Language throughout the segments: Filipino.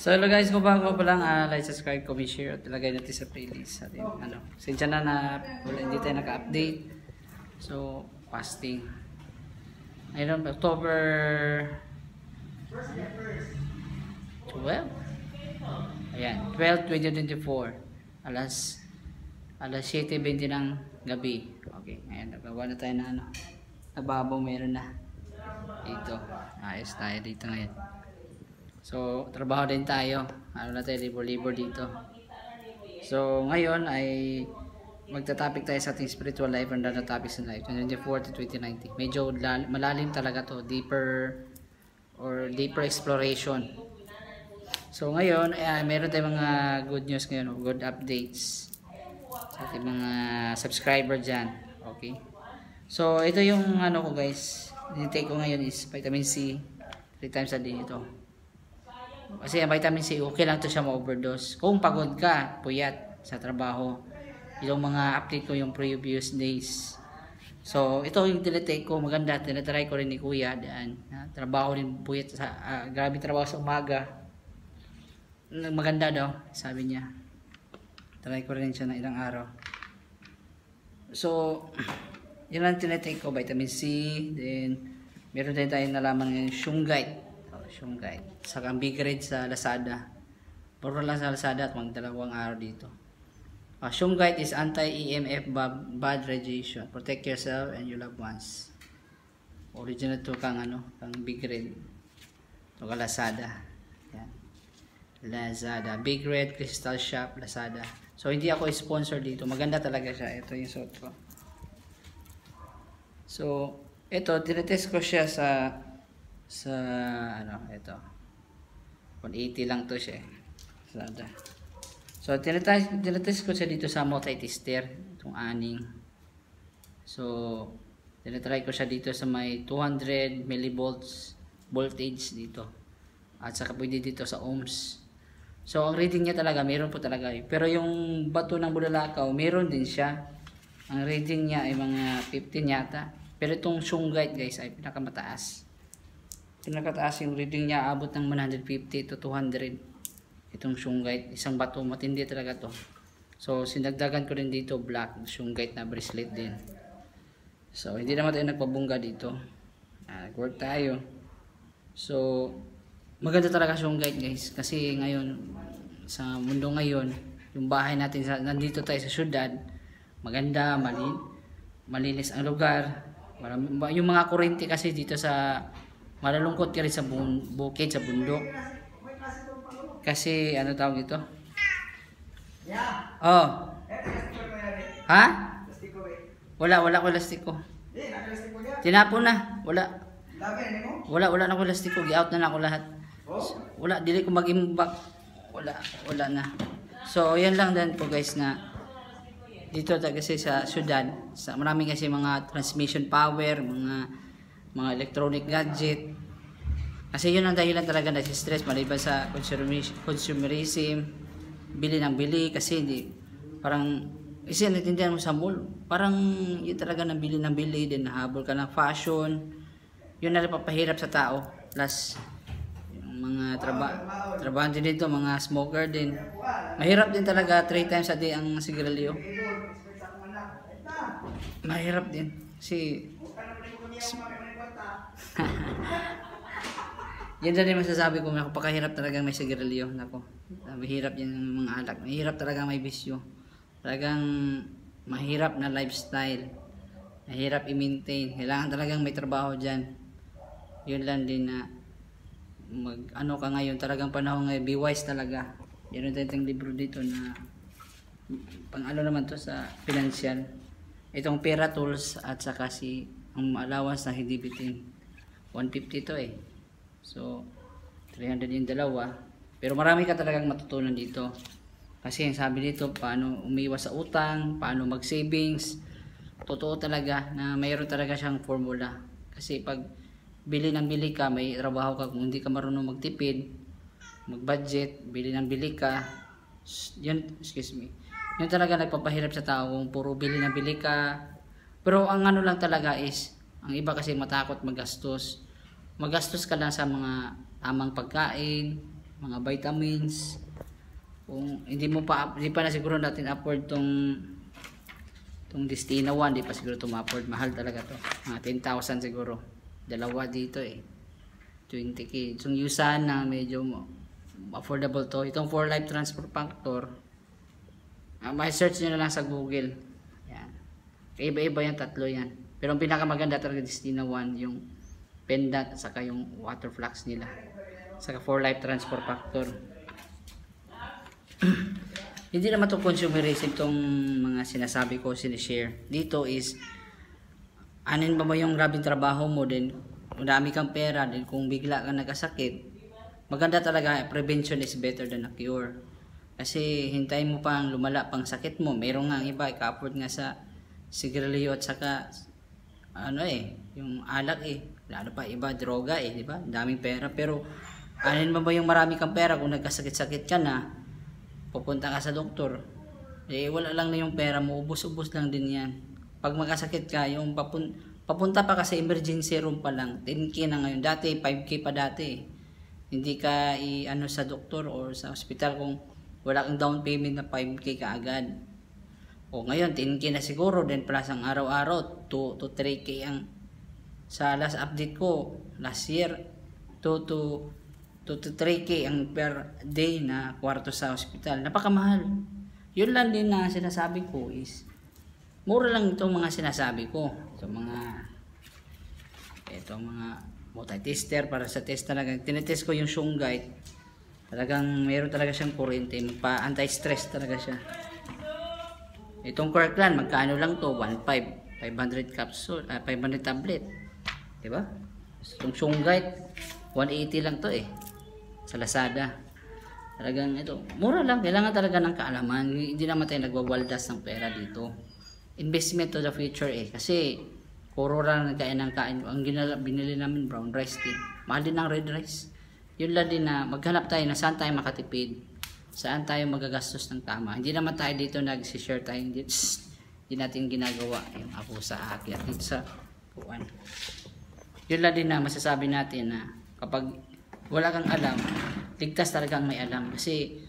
So hello guys, kung bago pa lang, like, subscribe, comment, share at ilagay natin sa playlist atin. Sinsya na hindi tayo naka-update. So, fasting. Ngayon, October 12. Ayan, 12, 2024. Alas 7:20 ng gabi. Okay, ngayon, nagawa na tayo na nababaw, meron na. Dito, ayos tayo dito ngayon. So, trabaho din tayo. Ano na tayo, libor-libor dito. So, ngayon ay magta-topic tayo sa ating spiritual life and other topics in life. 2024 to 2019. Medyo malalim talaga to. Deeper exploration. So, ngayon, meron tayong mga good news ngayon. Good updates sa ating mga subscriber dyan. Okay. So, ito yung ano ko guys. Intake ko ngayon is vitamin C. 3 times a day ito. Kasi ang vitamin C, okay lang to siya ma-overdose. Kung pagod ka, puyat sa trabaho. Yung mga update ko yung previous days. So, ito yung tinitake ko. Maganda. Tinatry ko rin ni Kuya. Trabaho rin puyat. Grabe trabaho sa umaga. Maganda daw, sabi niya. Try ko rin siya ng ilang araw. So, yun lang tinitake ko. Vitamin C. Then, meron din tayong nalaman ngayon. Shungite. Saka ang big red sa Lazada. Puro lang sa Lazada at magdalawang araw dito. Shungite is anti-EMF bad radiation. Protect yourself and your loved ones. Original to kang big red. Ito ka Lazada. Yan. Lazada. Big red crystal shop Lazada. So hindi ako sponsor dito. Maganda talaga siya. Ito yung suot ko. So ito, tinetest ko siya sa ito 180 lang to siya. So tinetest ko siya dito sa multi-tester, itong aning. So tinetry ko siya dito sa may 200 millivolts voltage dito, at saka pwede dito sa ohms. So ang reading niya talaga, meron po talaga pero yung bato ng bulalakaw, meron din siya. Ang reading niya ay mga 15 yata, pero itong shungite guys ay pinakamataas yung reading niya, abot ng 150 to 200. Itong shungite, isang bato, matindi talaga to. So sinagdagan ko rin dito black shungite na bracelet din. So hindi naman tayo nagpabungga dito. Work tayo. So maganda talaga shungite guys, kasi ngayon sa mundo ngayon, yung bahay natin nandito tayo sa syudad, maganda, malinis ang lugar. Yung mga kuryente kasi dito sa malalungkot ka rin sa bukid, sa bundok. Kasi ano tawag ito? Oh. Ha? Wala ko lastiko. Tinapon na. Wala na ko lastiko. Gi-out na ako lahat. Wala, dili ko mag-imbak. Wala na. So, yan lang din po guys na dito kasi sa syudad, marami kasi mga transmission power, mga electronic gadget. Kasi yun ang dahilan talaga na stress, maliban sa consumerism, bili ng bili. Kasi hindi, parang kasi natindihan mo sa mall, parang yun talaga ng bili din nahabol ka ng fashion. Yun na napapahirap sa tao. Plus yung mga trabaho din dito, mga smoker din, mahirap din talaga. 3 times a day ang sigarilyo. Mahirap din kasi yan din masasabi ko, napakahirap talagang may sigarilyo. Nako, mahirap yan mga alak. Mahirap talaga may bisyo. Talagang mahirap na lifestyle. Mahirap i-maintain. Kailangan talagang may trabaho dyan. Yun lang din na ka ngayon, talagang panahon ngayon, be wise talaga. Yan yung libro dito na pang naman to sa financial. Itong pera tools at saka ang allowance na hindi bitin. 150 to So 300 yung dalawa. Pero marami ka talagang matutunan dito. Kasi sabi dito, paano umiwas sa utang, paano mag-savings. Totoo talaga na mayroon talaga siyang formula. Kasi pag bili ka, may trabaho ka, kung hindi ka marunong magtipid, mag-budget, bili ka, yun talaga nagpapahirap sa tao kung puro bili ka. Pero ang lang talaga is, ang iba kasi matakot magastos ka lang sa mga tamang pagkain, mga vitamins. Kung hindi pa na siguro natin afford tong Destina 1, hindi pa siguro ito ma-afford. Mahal talaga to. Mga 10,000 siguro. Dalawa dito 20k. Itong Yusan na medyo affordable to. Itong 4Life Transfer Factor. May search nyo na lang sa Google. Yan. Iba-iba yung tatlo yan. Pero ang pinakamaganda talaga Destina 1, yung pendant at saka yung water flux nila. Saka 4Life Transfer Factor. Hindi naman to consumerism tong mga sinasabi ko, sinishare. Dito is, anin ba yung grabing trabaho mo din, marami kang pera, din kung bigla ka nagkasakit, maganda talaga, prevention is better than a cure. Kasi hintayin mo pang lumala pang sakit mo. Meron nga iba, ika-afford nga sa sigarilyo at saka, yung alak lalo pa iba, droga di ba? Daming pera. Pero, anin ba yung marami kang pera kung nagkasakit-sakit ka na, pupunta ka sa doktor, wala lang na yung pera mo, ubos-ubos lang din yan. Pag magkasakit ka, yung papunta pa kasi emergency room pa lang, 10k na ngayon. Dati 5k pa dati. Hindi ka sa doktor or sa hospital kung wala kang down payment na 5k ka agad. O ngayon 10k na siguro, then plus ang araw-araw 2 to 3k ang sa last update ko last year, 2 to 3k ang per day na kwarto sa hospital. Napakamahal. Yun lang din na sinasabi ko is mura lang itong mga sinasabi ko. Itong mga multi-tester para sa test talaga. Tinetest ko yung Shungite. Talagang meron talaga siyang kuryente. Pa-anti-stress talaga siya. Itong Kirkland, magkano lang to? 1.5. 500 capsule, 500 tablet. Diba? Itong Shungite, 180 lang to sa Lazada. Talagang ito, mura lang. Kailangan talaga ng kaalaman. Hindi naman tayo nagwawaldas ng pera dito. Investment to the future kasi puro lang nagkain ng kain. Ang binili namin brown rice din. Mahal din ng red rice. Yun lang din na maghanap tayo na saan tayo makatipid. Saan tayo magagastos ng tama. Hindi naman tayo dito nag-share tayo. Hindi natin ginagawa yung ako sa akin dito sa kuwan. Yun lang din na masasabi natin na kapag wala kang alam, ligtas talagang may alam. Kasi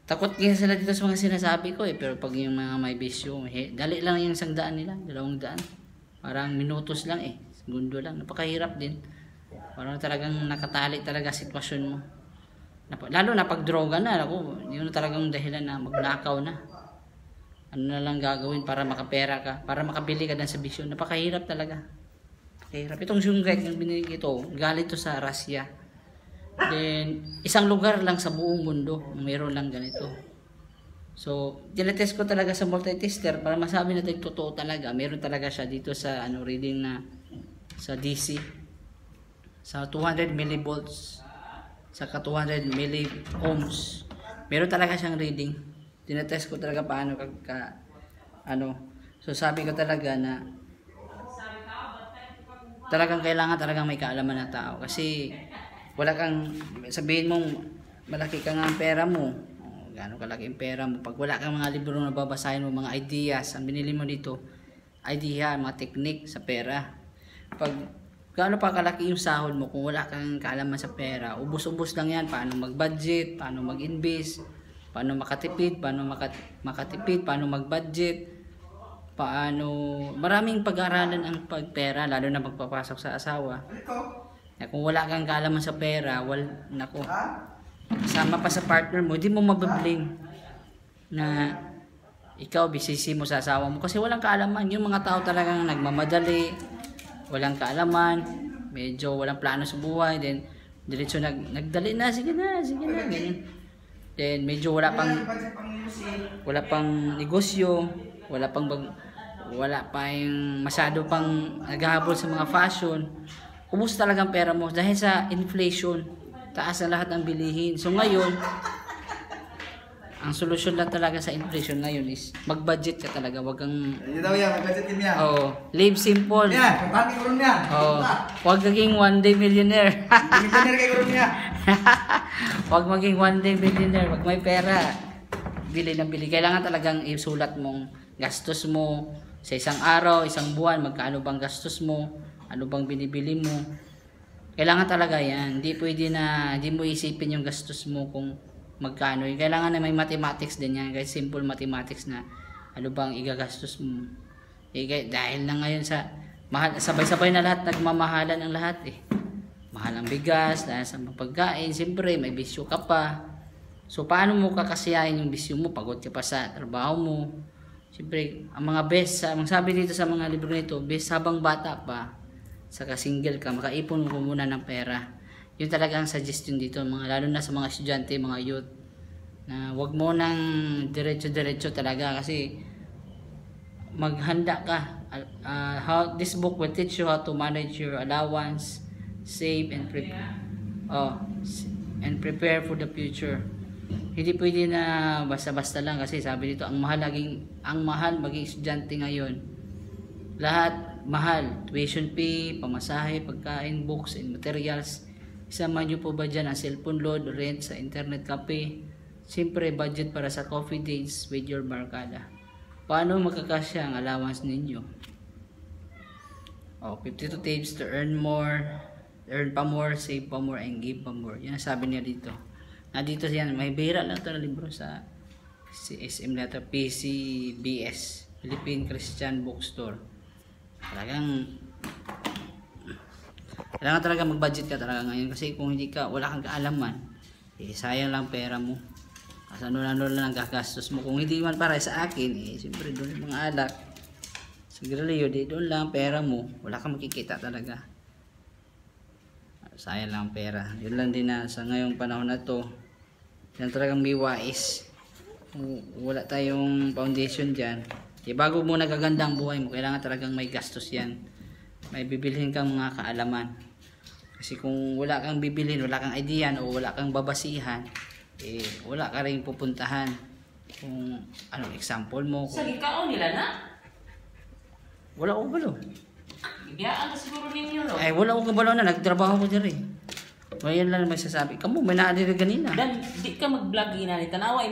takot kaya sila dito sa mga sinasabi ko pero pag yung mga may bisyo, dali lang yung 100 nila, 200. Parang minutos lang segundo lang. Napakahirap din. Parang talagang nakatali talaga sitwasyon mo. Lalo na pag droga na, yun talagang dahilan na magnakaw na. Ano na lang gagawin para makapera ka, para makabili ka din sa bisyo. Napakahirap talaga. Napakahirap. Itong Shungite yung binili ito, galit to sa Russia. Then, isang lugar lang sa buong mundo, mayroon lang ganito. So, tinetest ko talaga sa multi-tester para masabi natin totoo talaga. Meron talaga siya dito sa reading na sa DC. Sa 200 millivolts, saka 200 milliohms. Meron talaga siyang reading. Tinetest ko talaga paano So, sabi ko talaga na talagang kailangan talagang may kaalaman na tao. Kasi wala kang sabihin mong malaki ka nga ang pera mo, gaano kalaki ang pera mo, pag wala kang mga libro na babasahin mo, mga ideas, ang binili mo dito, idea, mga technique sa pera, pag gaano pa kalaki yung sahod mo, kung wala kang kaalaman sa pera, ubos-ubos lang yan. Paano mag-budget, paano mag-invest, paano makatipid, paano mag-budget, paano, maraming pag-aaralan ang pagpera, lalo na pagpapasok sa asawa. Kung wala kang kaalaman sa pera, kasama pa sa partner mo, di mo mabablame na ikaw bisisi mo sa asawa mo kasi walang kaalaman. Yung mga tao talagang nagmamadali, walang kaalaman, medyo walang plano sa buhay, then diretso nagdali na, sige na, ganyan. Then medyo wala pang negosyo, wala pa yung masyado pang naghahabol sa mga fashion. Ubus talagang pera mo dahil sa inflation. Taas na lahat ng bilihin. So ngayon, ang solusyon lang talaga sa inflation ngayon is mag-budget ka talaga. Wag kang mag-budget din niya. Live simple. Yan, pati ko rin niya. Wag maging one day millionaire. Millionaire kay ko rin niya. Wag maging one day millionaire. Wag may pera. Bili ng bili. Kailangan talagang isulat mong gastos mo sa isang araw, isang buwan, magkano bang gastos mo, ano bang binibili mo. Kailangan talaga yan. Hindi pwede na, hindi mo isipin yung gastos mo kung magkano. Kailangan na may mathematics din yan. Kahit simple mathematics na ano bang igagastos mo. Dahil na ngayon sa mahal, sabay-sabay na lahat, nagmamahalan ang lahat eh. Mahal ang bigas, dahil sa mga pagkain, siyempre may bisyo ka pa. So paano mo kakasiyahin yung bisyo mo? Pagod ka pa sa trabaho mo. Siyempre, ang mga best, ang sabi dito sa mga libro nito, best habang bata pa, saka single ka, makaipon mo muna ng pera. Yun talaga ang suggestion dito, lalo na sa mga estudyante, mga youth, na wag mo nang diretso-diretso talaga kasi maghanda ka. This book will teach you how to manage your allowance, save and prepare for the future. Hindi pwede na basta-basta lang kasi sabi dito ang mahal maging estudyante ngayon. Lahat mahal, tuition fee, pamasahe, pagkain, books and materials. Isama nyo po ba dyan ang cellphone load, rent sa internet cafe? Siyempre budget para sa coffee dates with your barkada. Paano magkakasya ang allowance ninyo? 52 tips to earn more, earn pa more, save pa more, and give pa more. Yan ang sabi niya dito. Dito yan, may bihira lang ito na libro sa SM letter PCBS, Philippine Christian Bookstore. Kailangan talaga mag-budget ka talaga ngayon kasi kung hindi ka, wala kang kaalaman, sayang lang pera mo. Kasi ano lang ang gagastos mo. Kung hindi man para sa akin, siyempre doon yung mga alak. Siguro doon lang pera mo, wala kang makikita talaga. Sayang lang pera. Yun lang din na sa ngayong panahon na to, yan talagang may wais. Kung wala tayong foundation dyan, bago mo nagaganda ang buhay mo, kailangan talagang may gastos yan. May bibilhin kang mga kaalaman. Kasi kung wala kang bibilhin, wala kang idea o wala kang babasihan, wala ka rin pupuntahan. Kung anong example mo. Sa gikaon nila na? Wala ko balo. Biyaan na siguro ninyo, no? Wala ko kabalo na, nagtrabaho ko dyan eh. Ngayon lang magsasabi, kamu may naadiri ganina. Dan, di ka mag-vlog ina ni Tanawa,